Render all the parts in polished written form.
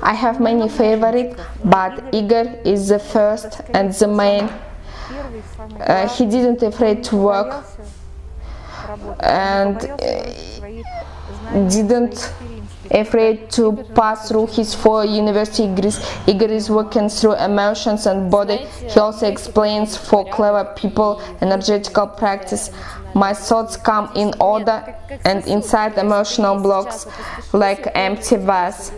I have many favorites, but Igor is the first and the main. He didn't afraid to work and didn't afraid to pass through his 4 university degrees. Igor is working through emotions and body. He also explains for clever people energetical practice. My thoughts come in order and inside emotional blocks like empty vase.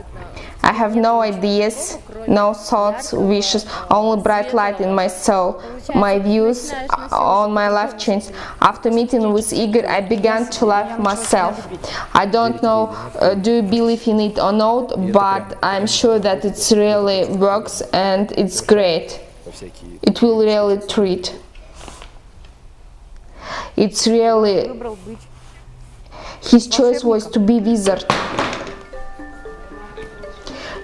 I have no ideas, no thoughts, wishes, only bright light in my soul. My views on my life changed. After meeting with Igor, I began to love myself. I don't know, do you believe in it or not, but I'm sure that it really works and it's great. It will really treat. It's really... His choice was to be wizard.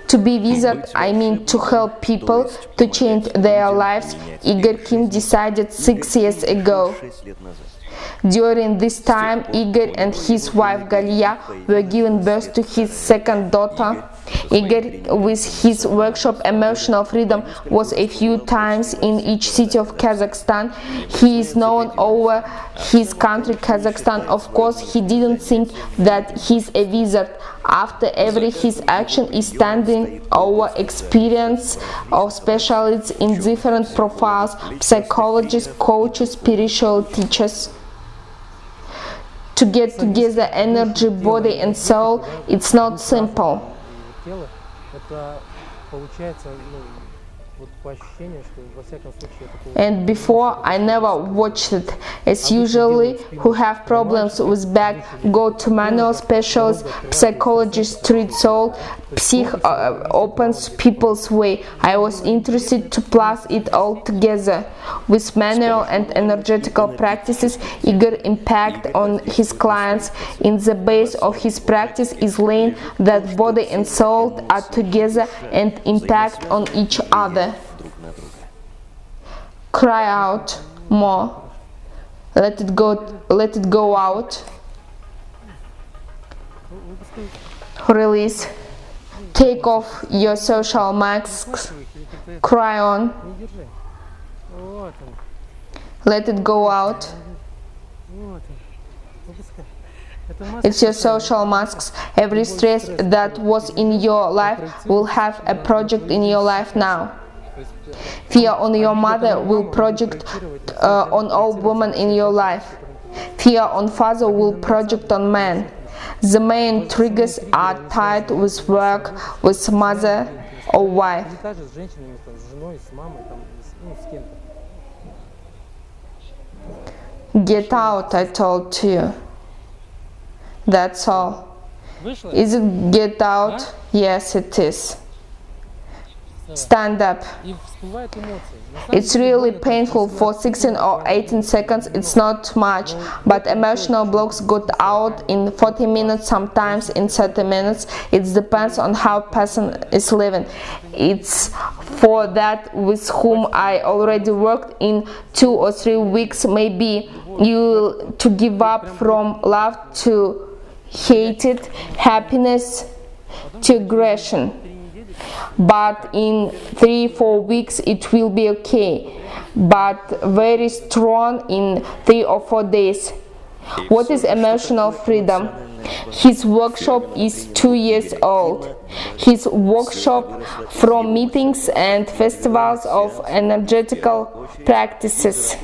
To be wizard, I mean to help people to change their lives. Igor Kim decided 6 years ago. During this time, Igor and his wife Galia were giving birth to his second daughter. Igor, with his workshop Emotional Freedom, was a few times in each city of Kazakhstan. He is known over his country, Kazakhstan. Of course, he didn't think that he's a wizard. After every his action is standing over experience of specialists in different profiles, psychologists, coaches, spiritual teachers. To get together energy, body and soul, it's not simple. And before, I never watched it. As usually, who have problems with back, go to manual specialists, psychologists treat soul, psych opens people's way. I was interested to plus it all together. With manual and energetical practices, Igor impact on his clients. In the base of his practice is laying that body and soul are together and impact on each other. Cry out more. Let it go out. Release. Take off your social masks. Cry on. Let it go out. It's your social masks. Every stress that was in your life will have a project in your life now. Fear on your mother will project on all women in your life. Fear on father will project on man. The main triggers are tied with work, with mother or wife. Get out, I told you. That's all. Is it get out? Yes, it is. Stand up. It's really painful for 16 or 18 seconds, it's not much, but emotional blocks got out in 40 minutes, sometimes in 30 minutes. It depends on how person is living. It's for that with whom I already worked in 2 or 3 weeks, maybe you to give up from love to hated, happiness to aggression. But in 3-4 weeks it will be okay, but very strong in 3 or 4 days. What is emotional freedom? His workshop is 2 years old. His workshop from meetings and festivals of energetical practices.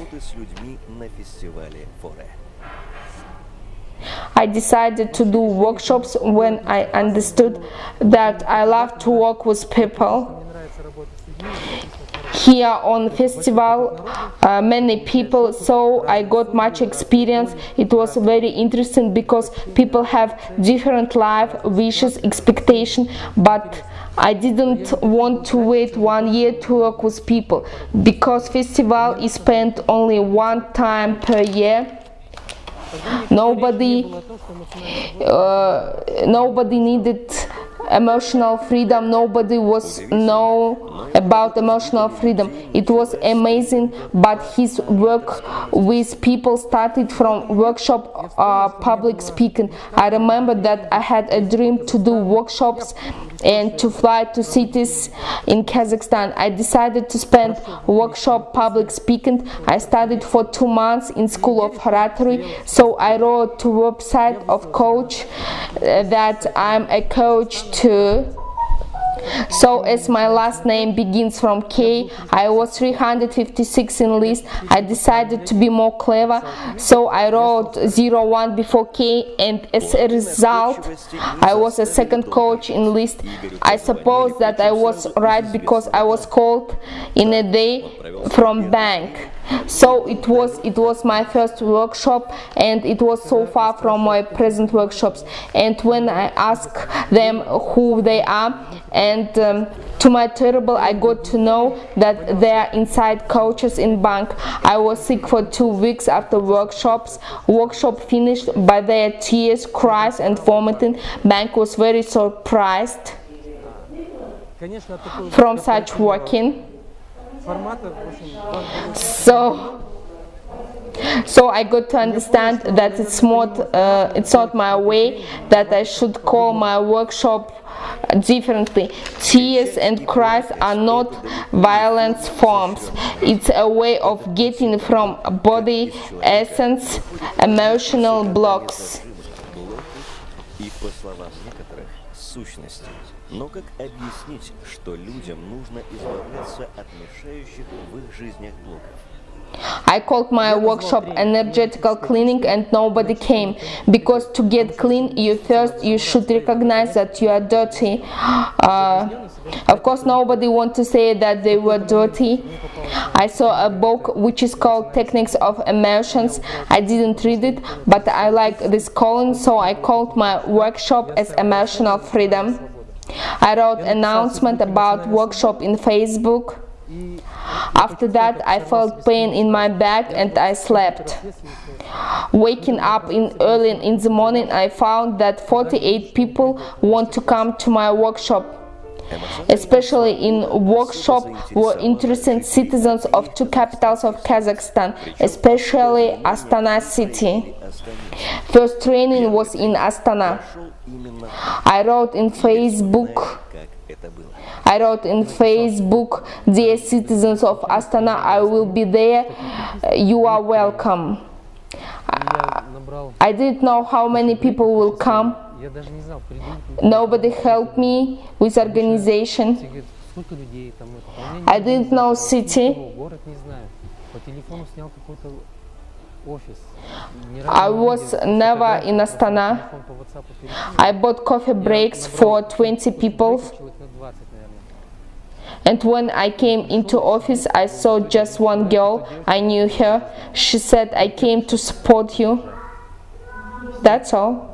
I decided to do workshops when I understood that I love to work with people. Here on festival, many people, so I got much experience. It was very interesting because people have different life, wishes, expectation, but I didn't want to wait 1 year to work with people because festival is spent only 1 time per year. Nobody needed emotional freedom. Nobody was know about emotional freedom. It was amazing, but his work with people started from workshop public speaking. I remember that I had a dream to do workshops and to fly to cities in Kazakhstan. I decided to spend workshop public speaking. I studied for 2 months in School of Oratory, so I wrote to website of coach that I'm a coach too. So as my last name begins from K, I was 356 in list. I decided to be more clever, so I wrote 01 before K, and as a result I was a second coach in list. I suppose that I was right because I was called in a day from bank. So it was my first workshop, and it was so far from my present workshops. And when I asked them who they are, and to my terrible, I got to know that they are inside coaches in bank. I was sick for 2 weeks after workshops. Workshop finished by their tears, cries and vomiting. Bank was very surprised from such working. So I got to understand that it's not my way, that I should call my workshop differently. Tears and cries are not violence forms. It's a way of getting from body essence emotional blocks. Но как объяснить, что людям нужно избавляться от мешающих в их жизнях блоков? I called my workshop energetical cleaning, and nobody came, because to get clean you should recognize that you are dirty. Of course nobody wants to say that they were dirty. I saw a book which is called Techniques of Emotions. I didn't read it, but I like this calling, so I called my workshop as Emotional Freedom. I wrote an announcement about workshop in Facebook. After that I felt pain in my back and I slept. Waking up early in the morning, I found that 48 people want to come to my workshop. Especially in workshop were interested citizens of 2 capitals of Kazakhstan, especially Astana city. First training was in Astana. I wrote in Facebook, dear citizens of Astana, I will be there, you are welcome. I didn't know how many people will come. Nobody helped me with organization. I didn't know city. I was never in Astana. I bought coffee breaks for 20 people. And when I came into office, I saw just one girl. I knew her. She said, I came to support you. That's all.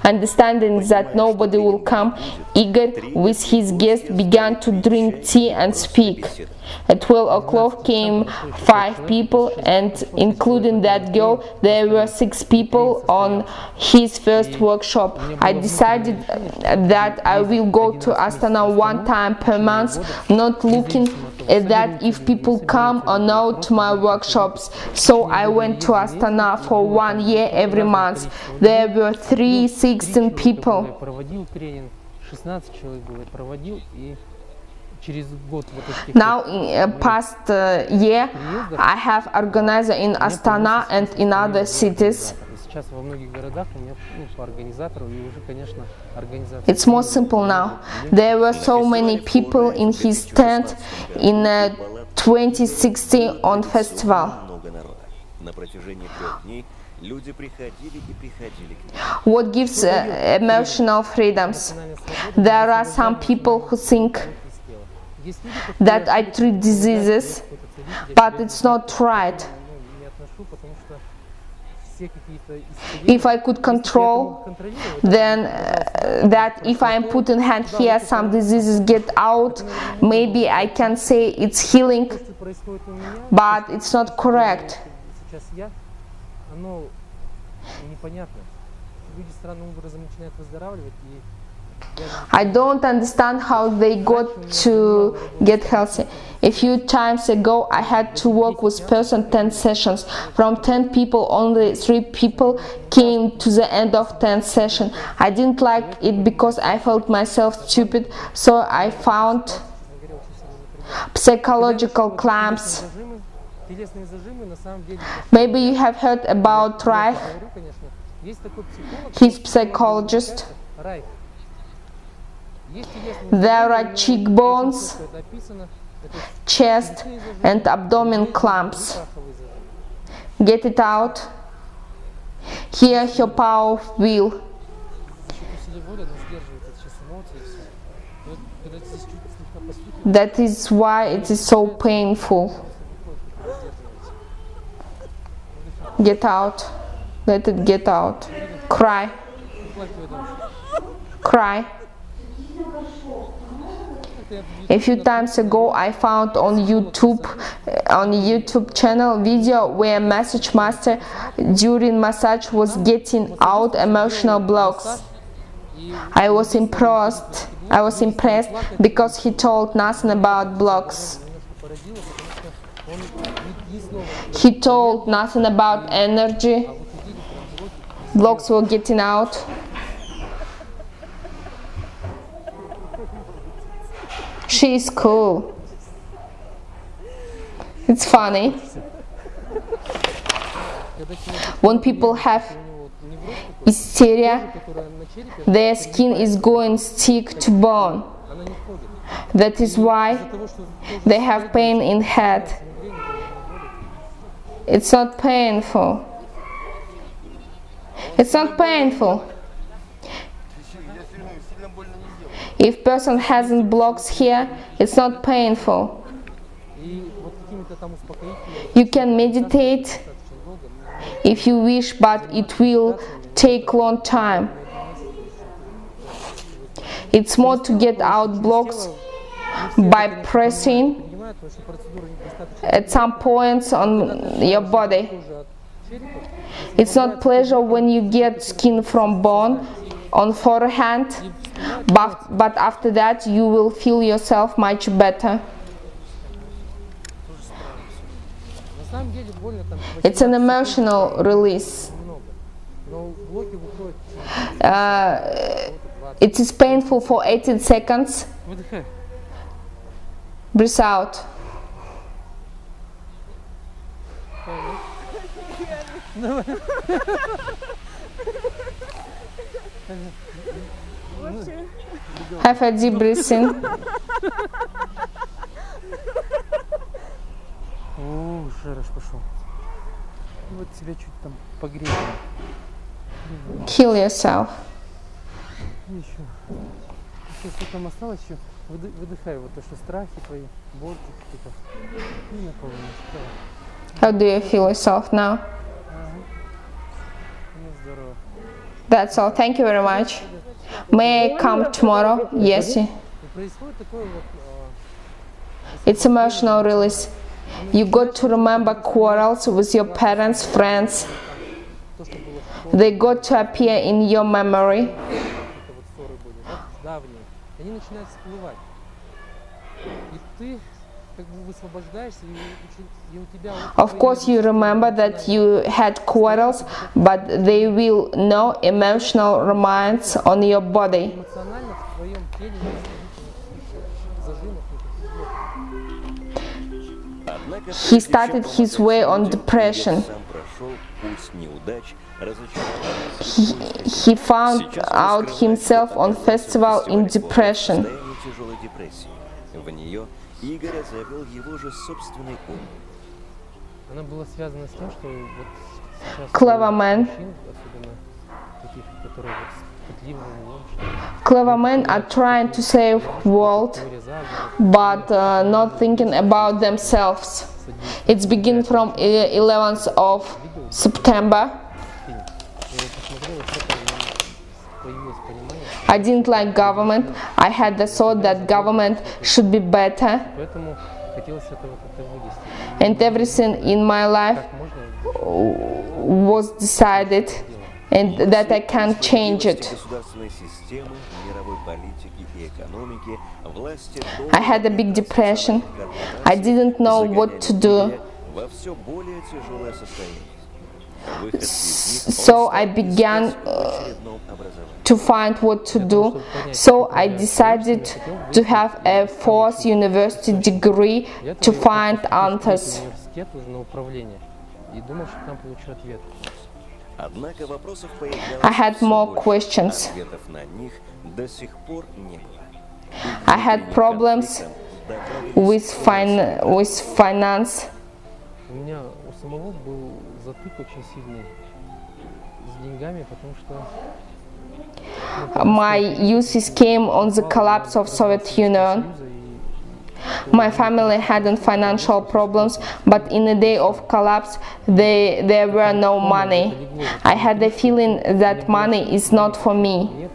Understanding that nobody will come, Igor with his guest began to drink tea and speak. At 12 o'clock came 5 people, and including that girl, there were 6 people on his first workshop. I decided that I will go to Astana 1 time per month, not looking at that if people come or not to my workshops. So I went to Astana for 1 year every month. There were 316 people. Now in past year I have organizer in Astana and in other cities. It's more simple now. There were so many people in his tent in 2016 on festival. What gives emotional freedoms? There are some people who think that I treat diseases, but it's not right. If I could control, then that if I am putting hand here, some diseases get out, maybe I can say it's healing, but it's not correct. I don't understand how they got to get healthy. A few times ago, I had to work with person 10 sessions. From 10 people, only 3 people came to the end of 10 session. I didn't like it because I felt myself stupid, so I found psychological clamps. Maybe you have heard about Reich. He's psychologist. There are cheekbones, chest and abdomen clamps. Get it out. Here her power of will. That is why it is so painful. Get out. Let it get out. Cry. Cry. A few times ago, I found on YouTube channel video where massage master during massage was getting out emotional blocks. I was impressed because he told nothing about blocks. He told nothing about energy. Blocks were getting out. She is cool. It's funny. When people have hysteria, their skin is going stick to bone. That is why they have pain in head. It's not painful. It's not painful. If person hasn't blocks here, it's not painful. You can meditate if you wish, but it will take long time. It's more to get out blocks by pressing at some points on your body. It's not pleasure when you get skin from bone on forehead, but after that you will feel yourself much better. It's an emotional release. It is painful for 18 seconds. Breathe out. Have a deep breath in. О, жираж пошел. Вот тебя чуть там погрели. Kill yourself. Еще. Что там осталось еще? Выдыхай вот то, что страхи твои, боль какие-то. И наполнишь. How do you feel yourself now? Ну, здорово. That's all. Thank you very much. May I come tomorrow? Yes. Происходит такое вот. It's emotional release. You got to remember quarrels with your parents, friends. They got to appear in your memory. Давние. Они начинают всплывать. И ты как бы высвобождаешься, и у тебя... Of course you remember that you had quarrels, but they will know emotional remains on your body. Эмоционально в твоем теле нет зажимов, никаких. He started his way on depression. He found out himself on festival in depression. В нее Игоря завел его же собственный ум. Она была связана с тем, что вот сейчас Clever man. особенно таких, которые вот пытливые, что Clever men are trying to save world, but not thinking about themselves. It's begin from 11th of September. I didn't like government. I had the thought that government should be better. поэтому хотелось этого как-то вылезти. And everything in my life Как можно was decided and that I can't change it. I had a big depression. I didn't know what to do. So I began to find what to do. So I decided to have a fourth university degree to find answers. I had more questions. I had problems with finance. У меня у самого был затык очень сильный с деньгами, потому что My uses came on the collapse of Soviet Union. My family hadn't financial problems, but in the day of collapse, there were no money. I had the feeling that money is not for me.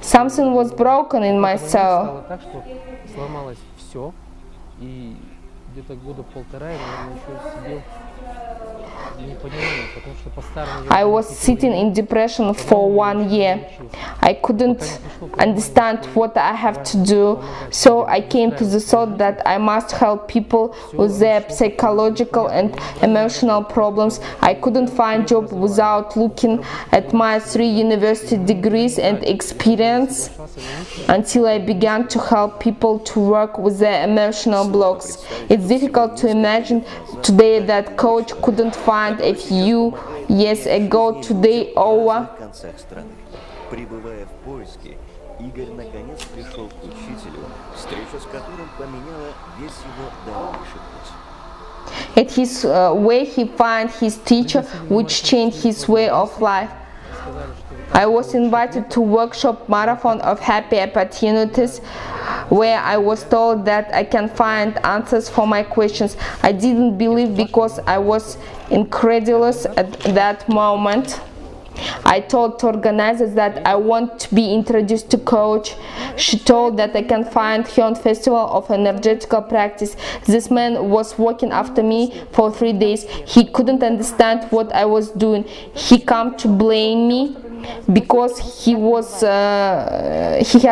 Something was broken in my soul. сломалось все, и где-то года полтора я, наверное, еще сидел в непонимании, потому что по-старому I was sitting in depression for 1 year. I couldn't understand what I have to do, so I came to the thought that I must help people with their psychological and emotional problems. I couldn't find job without looking at my 3 university degrees and experience until I began to help people to work with their emotional blocks. It's difficult to imagine today that coach couldn't find a few years ago today over. Пребывая в поиске, Игорь наконец пришел к учителю, встреча с которым поменяла весь его дальнейший путь. At his way he found his teacher, which changed his way of life. I was invited to workshop Marathon of Happy Opportunities, where I was told that I can find answers for my questions. I didn't believe because I was incredulous at that moment. I told the organizers that I want to be introduced to coach. She told that I can find her on Festival of Energetical Practice. This man was walking after me for 3 days. He couldn't understand what I was doing. He came to blame me because he has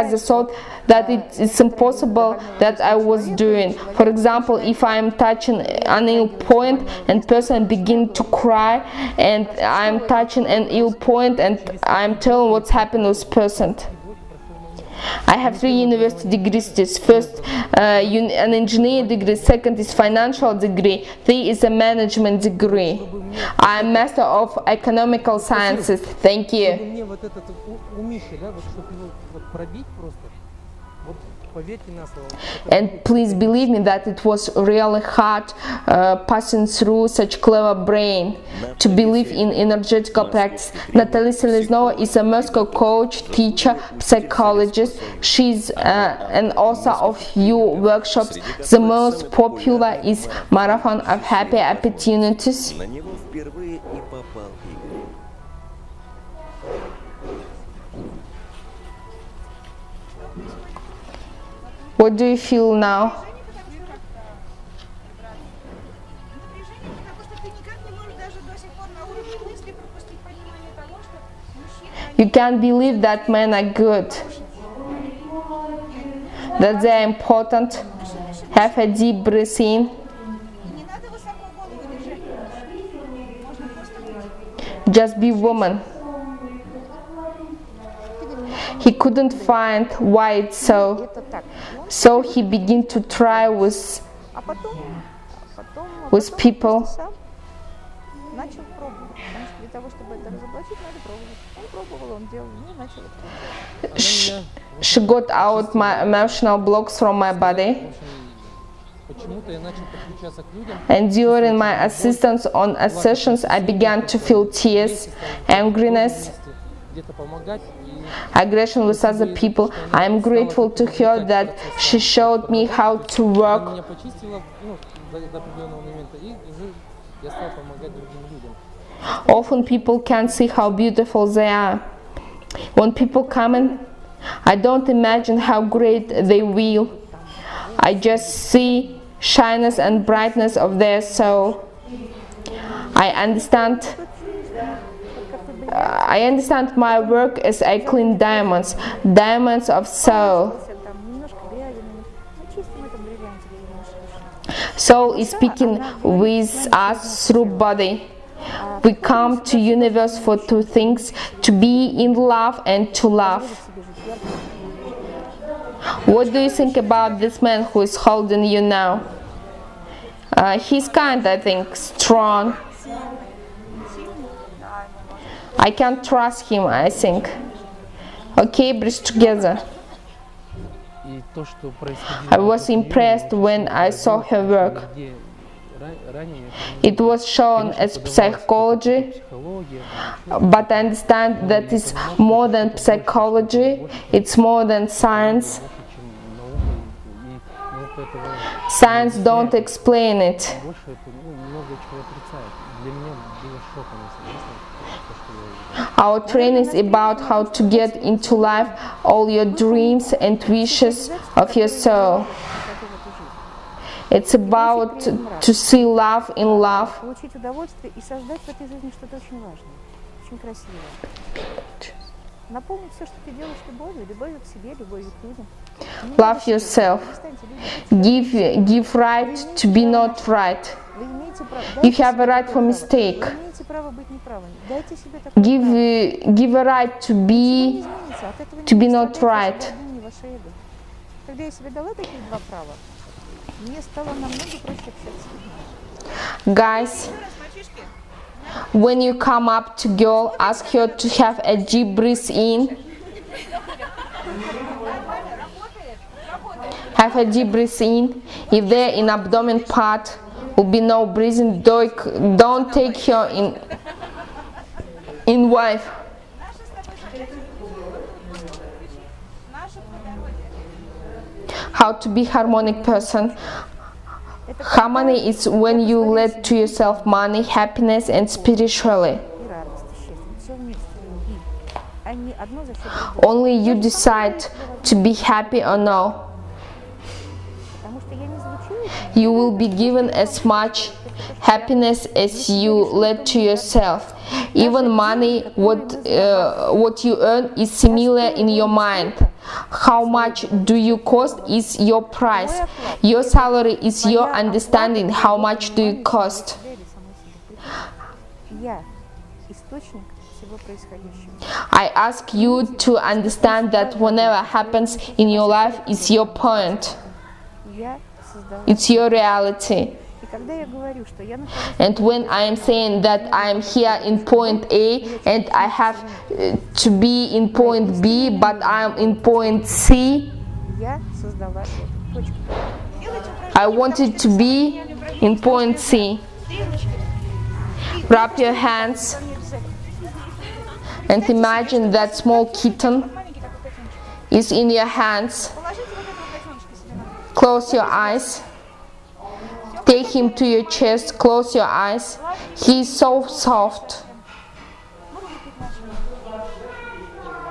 the thought that it's impossible that I was doing. For example, if I'm touching an ill point and person begin to cry, and I'm touching an ill point and I'm telling what's happened with person. I have 3 university degrees. First, an engineer degree. Second is financial degree. 3 is a management degree. I'm master of economical sciences. Thank you. мне вот этот умище, да, вот чтобы его вот пробить просто. Вот поверьте на слово. And please believe me that it was really hard passing through such clever brain to believe in energetical practice. Natalia Seleznova is a Moscow coach, teacher, psychologist. She's an author of few workshops. The most popular is Marathon of Happy Opportunities. На него впервые и попал Игорь. What do you feel now? You can't believe that men are good, that they are important. Have a deep breath in. Just be woman. He couldn't find why it's so. So he began to try with people. She got out my emotional blocks from my body. And during my assistance on sessions, I began to feel tears, angriness, aggression with other people. I am grateful to her that she showed me how to work. Often people can't see how beautiful they are. When people come in, I don't imagine how great they will. I just see shyness and brightness of their soul. I understand I understand my work as I clean diamonds, diamonds of soul. Там немножко грязи, мы чистим этот бриллиантик немножко. Soul is speaking with us through body. We come to universe for two things: to be in love and to love. What do you think about this man who is holding you now? He's kind, I think, strong. I can't trust him, I think. Okay, breathe together. И то, что происходило I was impressed when I saw her work. где ранее, It was shown as psychology, психология, but I understand that it's more than psychology, it's more than science. чем наука, и наука этого Science don't explain it. больше, это много чего отрицает. Для меня было шоком, если честно, то, что я увидел. Our training is about how to get into life all your dreams and wishes of your soul. It's about to see love in love. Получить удовольствие и создать в этой жизни что-то очень важное, очень красивое. Наполнить все, что ты делаешь, любовью к себе, любовью к людям. Love yourself. Give right to be not right. Вы имеете право. You have a right for mistake. Вы имеете право быть неправыми. Дайте себе такое право. Give a right to Ничего не be изменится, от этого to не be not пострадает right. ваше гордыня и ваше эго. Когда я себе дала такие два права, мне стало намного проще общаться с людьми. Guys, when you come up to girl, ask her to have a deep breath in. Have a deep breath in. If there in abdomen part will be no breathing, don't take her in wife. How to be harmonic person. Harmony is when you let to yourself money, happiness and spiritually. И радость, и счастье. Все вместе. А не одно за счет другого. Only you decide to be happy or no. Потому что я не звучу этим. You will be given as much happiness as you let to yourself. Even money, what you earn is similar in your mind. How much do you cost is your price. Your salary is your understanding. How much do you cost? Я источник всего происходящего. I ask you to understand that whatever happens in your life is your point. Я создала. It's your reality. И когда я говорю, что я нахожусь And when I am saying that I am here in point A and I have to be in point B, but I am in point C, я создала эту точку. I wanted to be in point C. Wrap your hands and imagine that small kitten is in your hands. Close your eyes. Take him to your chest, close your eyes. He is so soft.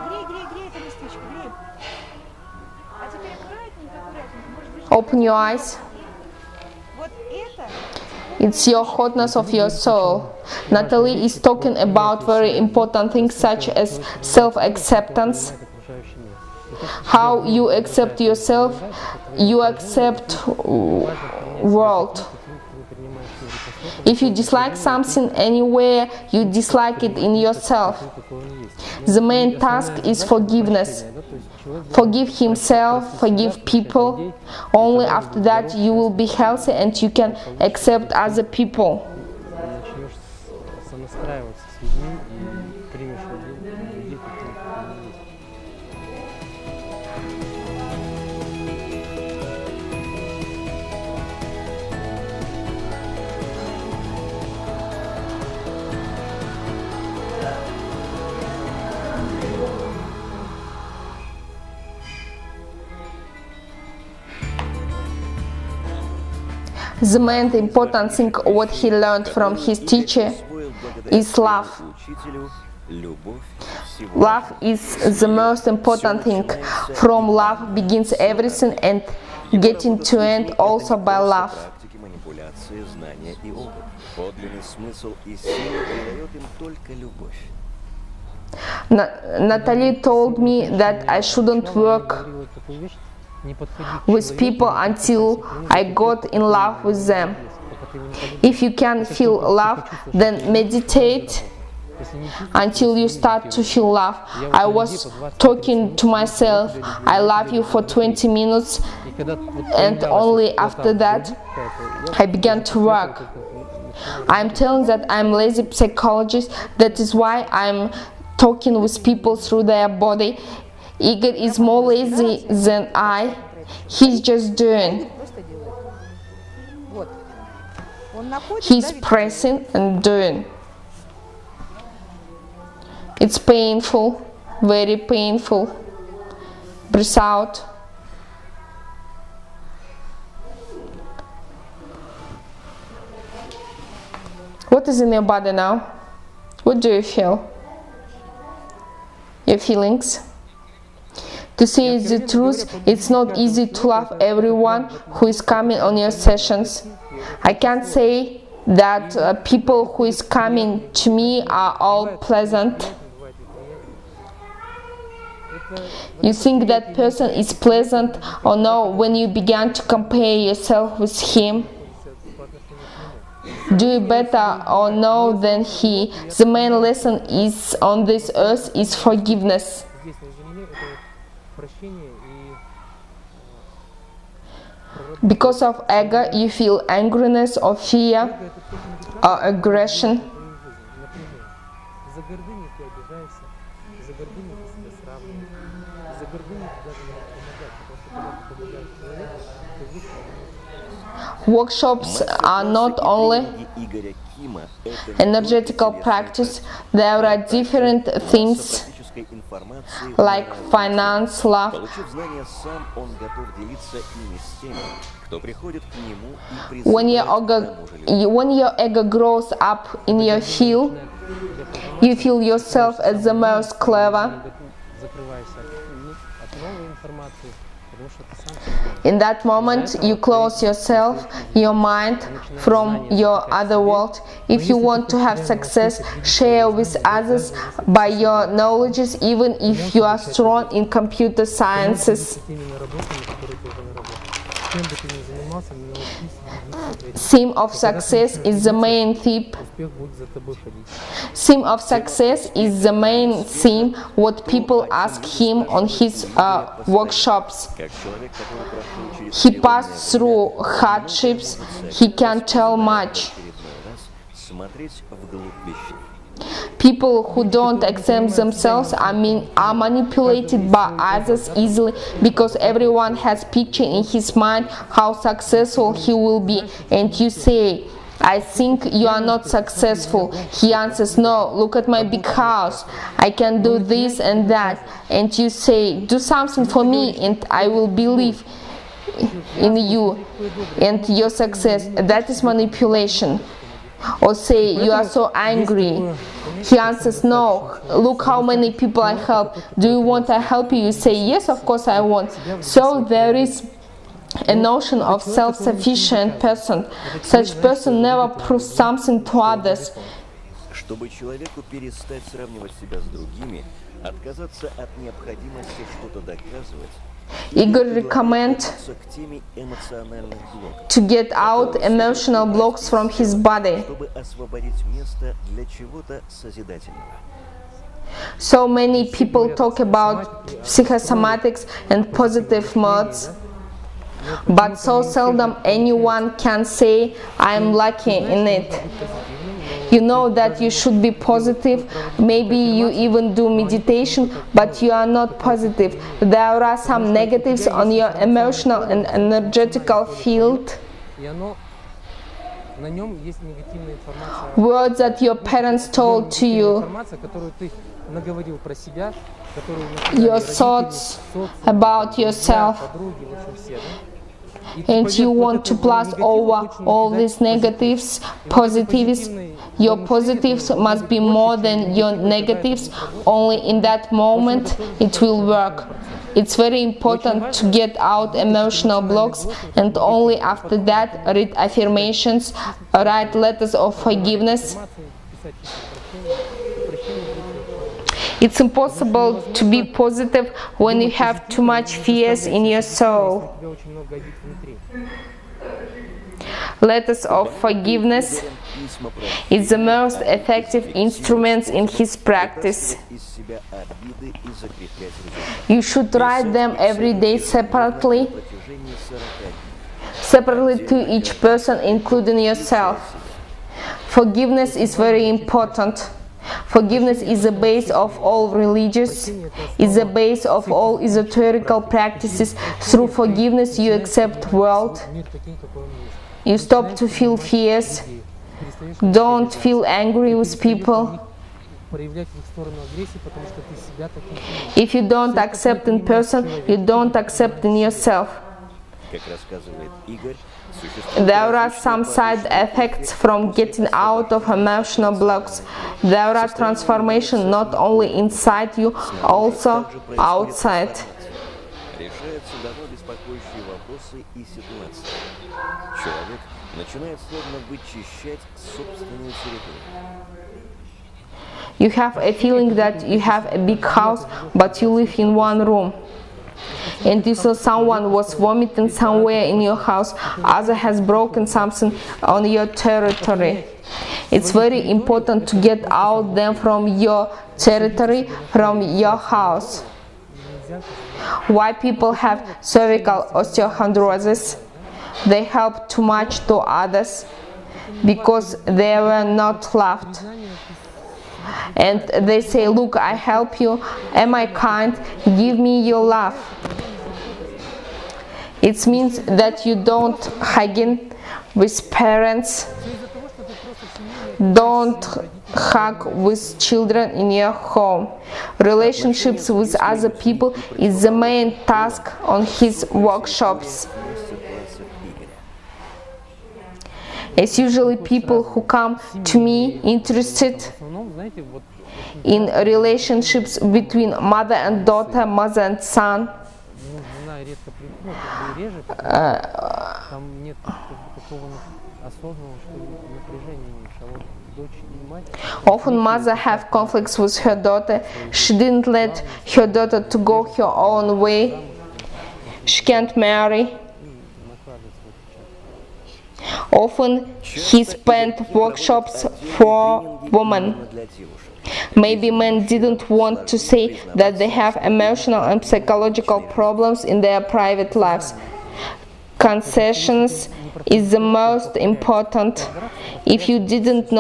Грей, грей, грей это местечко, грей. А теперь аккуратненько, аккуратненько. Может быть, Open your eyes. вот это It's your hotness of your soul. Natalie is talking about very important things such as self-acceptance. Окружающий мир. How you accept yourself, you accept world. If you dislike something anywhere, you dislike it in yourself. The main task is forgiveness. Forgive himself, forgive people. Only after that you will be healthy and you can accept other people. Начнешь сонастраиваться с людьми и примешь людей, какие они есть. The main important thing what he learned from his teacher is love. Love is the most important thing. From love begins everything and getting to end also by love. Практики, манипуляции, знания и опыт. Подлинный смысл и сила придает им только любовь. Natalie told me that I shouldn't work with people until I got in love with them. If you can feel love, then meditate until you start to feel love. I was talking to myself, I love you for 20 minutes, and only after that I began to work. I'm telling that I'm lazy psychologist, that is why I'm talking with people through their body. Igor is more lazy than I, he's just doing. He's pressing and doing. It's painful, very painful. Breathe out. What is in your body now? What do you feel? Your feelings? To say the truth, it's not easy to love everyone who is coming on your sessions. I can't say that people who is coming to me are all pleasant. You think that person is pleasant or no when you begin to compare yourself with him? Do better or no than he. The main lesson is on this earth is forgiveness. Because of ego, you feel angriness or fear or aggression. Workshops are not only energetical practice, there are different themes like finance, love. When your ego grows up in your field, you feel yourself as the most clever. In that moment, you close yourself, your mind, from your other world. If you want to have success, share with others by your knowledges, even if you are strong in computer sciences. Theme of success is the main theme. Theme of success is the main theme what people ask him on his workshops. He passed through hardships, he can tell much. People who don't accept themselves are manipulated by others easily because everyone has picture in his mind how successful he will be, and you say, I think you are not successful. He answers, no, look at my big house, I can do this and that, and you say, do something for me and I will believe in you and your success. That is manipulation. Or say, you are so angry. He answers, no, look how many people I help. Do you want I help you? You say, yes, of course I want. So there is a notion of self-sufficient person. Such person never proves something to others. Чтобы человеку перестать сравнивать себя с другими, отказаться от необходимости что-то доказывать, Igor recommends to get out emotional blocks from his body. So many people talk about psychosomatics and positive modes, but so seldom anyone can say, I am lucky in it. You know that you should be positive, maybe you even do meditation, but you are not positive. There are some negatives on your emotional and energetical field. Words that your parents told to you, your thoughts about yourself. And you want to plus over all these negatives, positives. Your positives must be more than your negatives. Only in that moment it will work. It's very important to get out emotional blocks, and only after that read affirmations, write letters of forgiveness. It's impossible to be positive when you have too much fears in your soul. Если у тебя очень много обид внутри. Letters of forgiveness Письма про is the most effective instruments in his practice. из себя обиды и закреплять результат. You should write them every day separately, На протяжении 40 дней. separately to each person, including yourself. Forgiveness is very important. Forgiveness is the base of all religions, is the base of all esoterical practices. Through forgiveness you accept world, Мир таким, какой он есть. you stop to feel fears, Перестаешь don't feel angry with people. проявлять в их сторону агрессии, потому что ты себя таким видишь. If you don't accept in person, you don't accept in yourself. Как рассказывает Игорь, существует There are some side effects from getting out of emotional blocks. There are transformation not only inside you, also outside. решаются давно беспокоящие вопросы и ситуации. Человек начинает словно вычищать собственную территорию. You have a feeling that you have a big house, but you live in one room. And you saw someone was vomiting somewhere in your house, other has broken something on your territory. It's very important to get out them from your territory, from your house. Why people have cervical osteochondrosis? They help too much to others because they were not loved. And they say, look, I help you, am I kind, give me your love. It means that you don't hugging with parents, don't hug with children in your home. Relationships with other people is the main task on his workshops. It's usually people who come to me interested В основном, знаете, вот in relationships between mother and daughter, mother and son. ну, жена редко реже, там нет такого осознанного, что ли, напряжения меньше, а вот дочь и мать. Often mother have conflicts with her daughter. She didn't let her daughter to go her own way. She can't marry. Often he spent workshops for women. Maybe men didn't want to say that they have emotional and psychological problems in their private lives. Concessions is the most important. If you didn't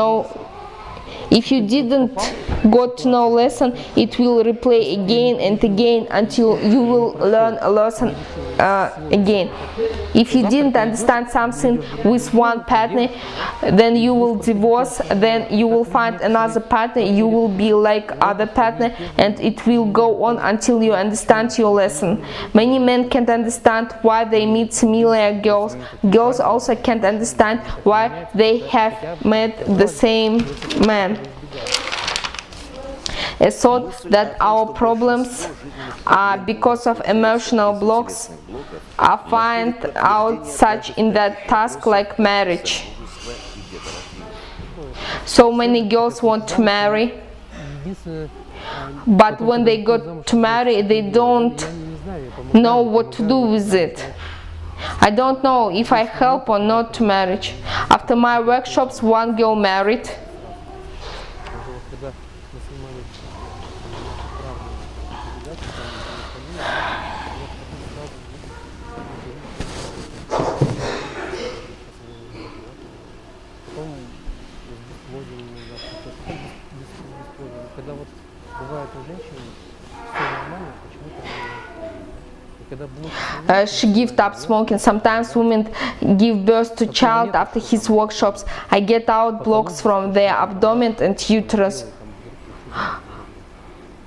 got to know lesson, it will replay again and again until you will learn a lesson again. If you didn't understand something with one partner, then you will divorce, then you will find another partner, you will be like other partner, and it will go on until you understand your lesson. Many men can't understand why they meet similar girls. Girls also can't understand why they have met the same man. A thought that our problems are because of emotional blocks are find out such in that task like marriage. So many girls want to marry, but when they got to marry, they don't know what to do with it. I don't know if I help or not to marriage. After my workshops, one girl married. Когда вот бывает у женщин все нормально, почему-то She gave up smoking. Sometimes women give birth to child after his workshops. I get out blocks from their abdomen and uterus.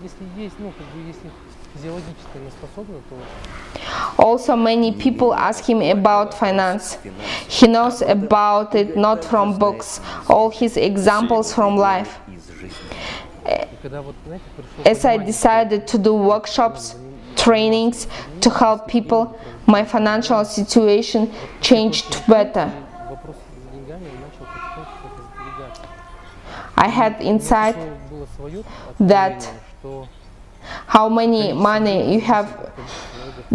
если есть, ну, как бы, если физиологически она способна, то Also, many people ask him about finance. He knows about it not from books, all his examples from life. когда вот, знаете, пришло As I decided to do workshops, trainings to help people, my financial situation changed better. вопрос с деньгами, он начал потихоньку как-то сдвигаться. I had insight Было свое that откровение, что How many money you have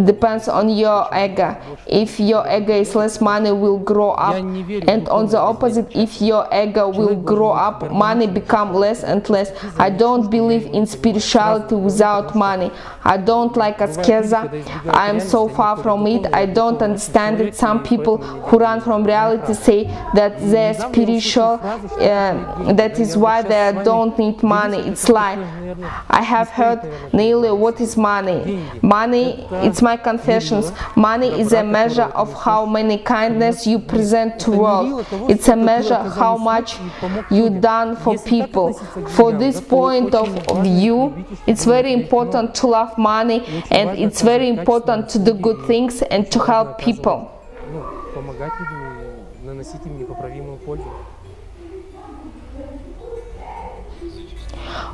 depends on your ego. If your ego is less, money will grow up, and on the opposite, if your ego will grow up, money become less and less. I don't believe in spirituality without money. I don't like ascesa. I am so far from it. I don't understand it. Some people who run from reality say that they're spiritual, that is why they don't need money. It's lie. I have heard nearly what is money. Money, it's my confessions. Money is a measure of how many kindness you present to world. It's a measure how much you done for people. For this point of view, it's very important to love money, and it's very important to do good things and to help people. ну, помогать людям и наносить им непоправимую пользу.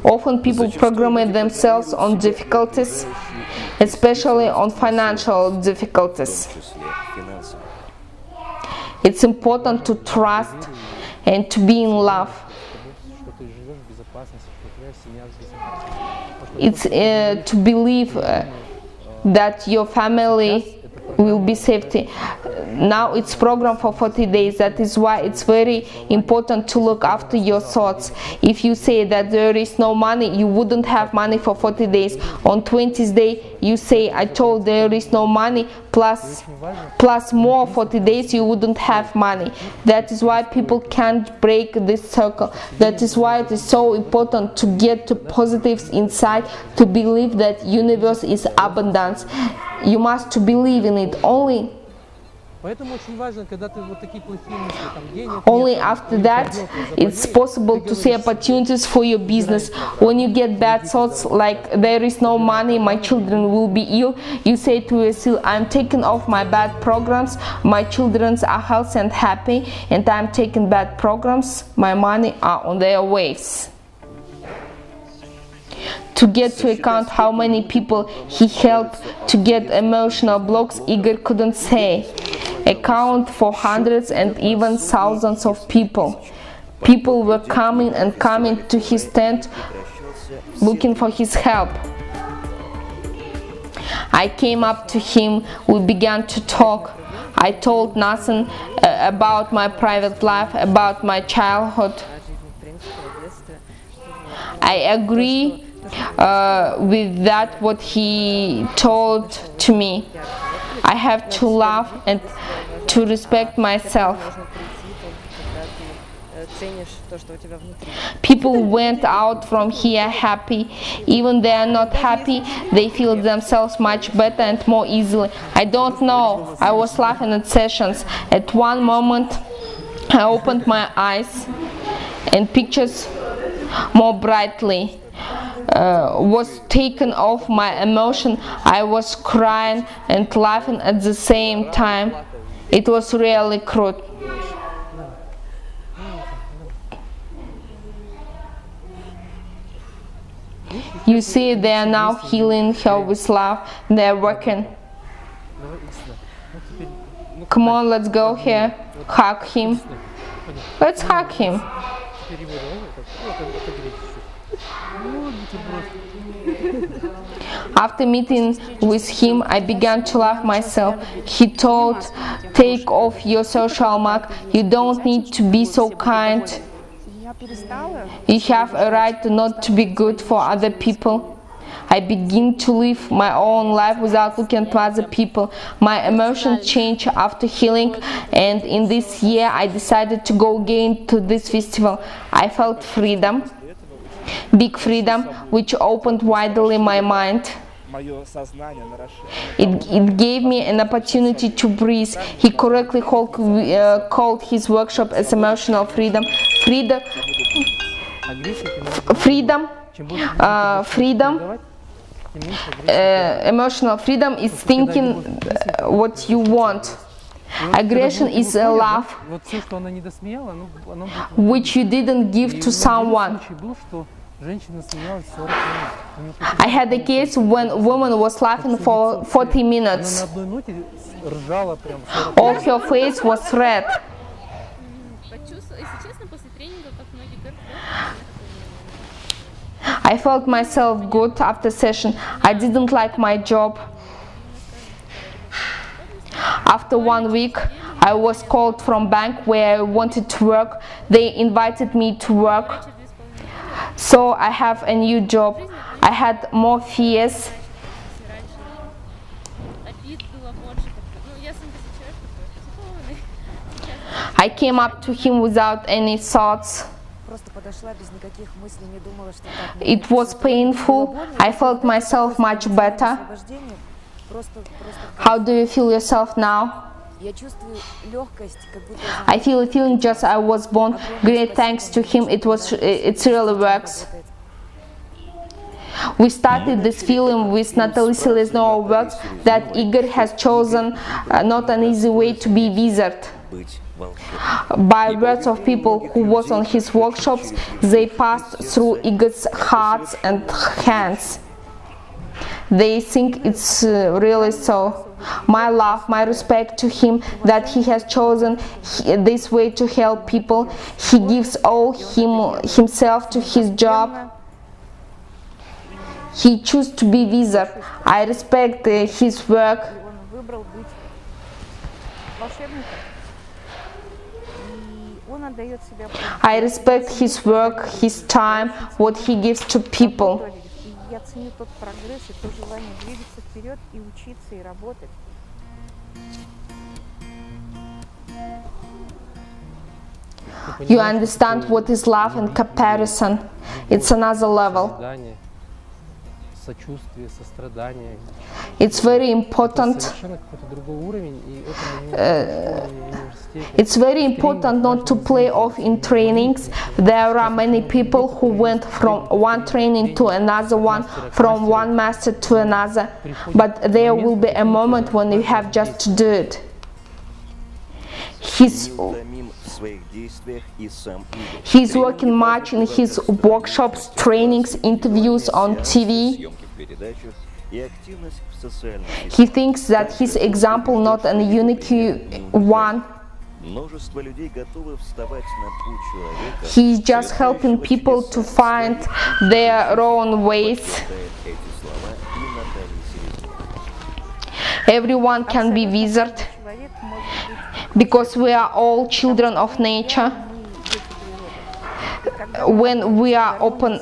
Often people program themselves on difficulties, especially on financial difficulties. в числе финансовых. It's important to trust and to be in love. Что ты живешь в безопасности, что твоя семья в безопасности. It's to believe that your family will be safety. Now it's program for 40 days. That is why it's very important to look after your thoughts. If you say that there is no money, you wouldn't have money for 40 days. On 20th day you say, I told there is no money, plus more 40 days you wouldn't have money. That is why people can't break this circle. That is why it is so important to get to positives inside, to believe that universe is abundance. You must to believe in it. Поэтому очень важно, когда ты вот такие плохие мысли, там денег Only нет, after или that придёт, it's заболеешь, possible ты to see говоришь, opportunities for your business. When you get bad thoughts like there is no money, my children will be ill, you say to yourself, I'm taking off my bad programs, my children are healthy and happy, and I'm taking bad programs, my money are on their ways. To get to account how many people he helped to get emotional blocks, Igor couldn't say. Account for hundreds and even thousands of people. People were coming and coming to his tent looking for his help. I came up to him, we began to talk. I told nothing about my private life, about my childhood. I agree with that what he told to me. I have to love and to respect myself. People went out from here happy. Even they are not happy, they feel themselves much better and more easily. I don't know, I was laughing at sessions. At one moment I opened my eyes and pictures more brightly. Was taken off my emotion. I was crying and laughing at the same time. It was really crude. You see, they are now healing her with love. They are working. Come on, let's go here. Hug him. Let's hug him. After meeting with him, I began to love myself. He told, take off your social mark. You don't need to be so kind. You have a right not to be good for other people. I begin to live my own life without looking to other people. My emotions changed after healing, and in this year I decided to go again to this festival. I felt freedom, big freedom, which opened widely my mind. It gave me an opportunity to breathe. He correctly called his workshop as emotional freedom. Emotional freedom is thinking what you want. Aggression is a love which you didn't give to someone. I had a case when a woman was laughing for 40 minutes. All her face was red. I felt myself good after session. I didn't like my job. After 1 week, I was called from bank where I wanted to work. They invited me to work. So I have a new job. I had more fears. I came up to him without any thoughts. It was painful. I felt myself much better. How do you feel yourself now? I feel a feeling just I was born. Great thanks to him. It really works. We started this film with Natalie Seleznyova words that Igor has chosen not an easy way to be wizard. By words of people who was on his workshops, they passed through Igor's hearts and hands. They think it's really so. My love, my respect to him that he has chosen this way to help people. He gives all himself to his job. He chose to be wizard. I respect his work. I respect his work, his time, what he gives to people. Я ценю тот прогресс и то желание двигаться вперед и учиться, и работать. You understand what is love and comparison. It's another level. It's very important. It's very important not to play off in trainings. There are many people who went from one training to another one, from one master to another, but there will be a moment when you have just to do it. He's working much in his workshops, trainings, interviews on TV. He thinks that his example not a unique one. He's just helping people to find their own ways. Everyone can be wizard because we are all children of nature. When we are open,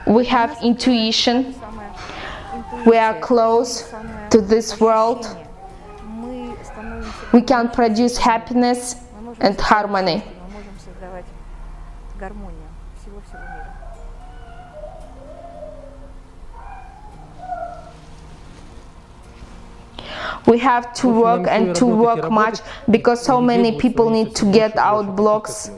we have intuition. We are close to this world. We can produce happiness and harmony. We have to work and to work much because so many people need to get out blocks.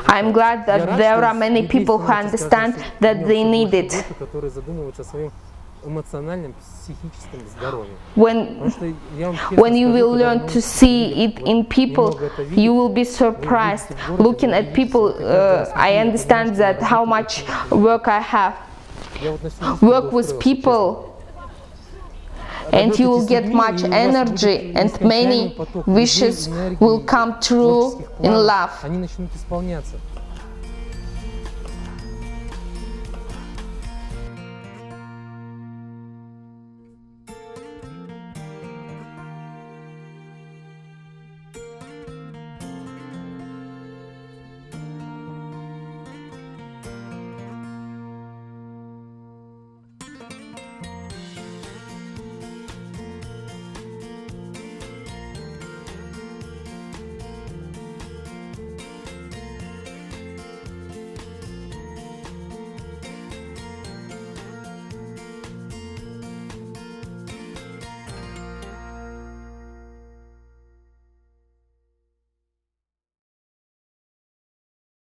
I'm glad that there are many people who understand that they need it. When you will learn to see it in people, you will be surprised. Looking at people, I understand that how much work I have. Work with people, and you will get much energy, and many wishes will come true in love.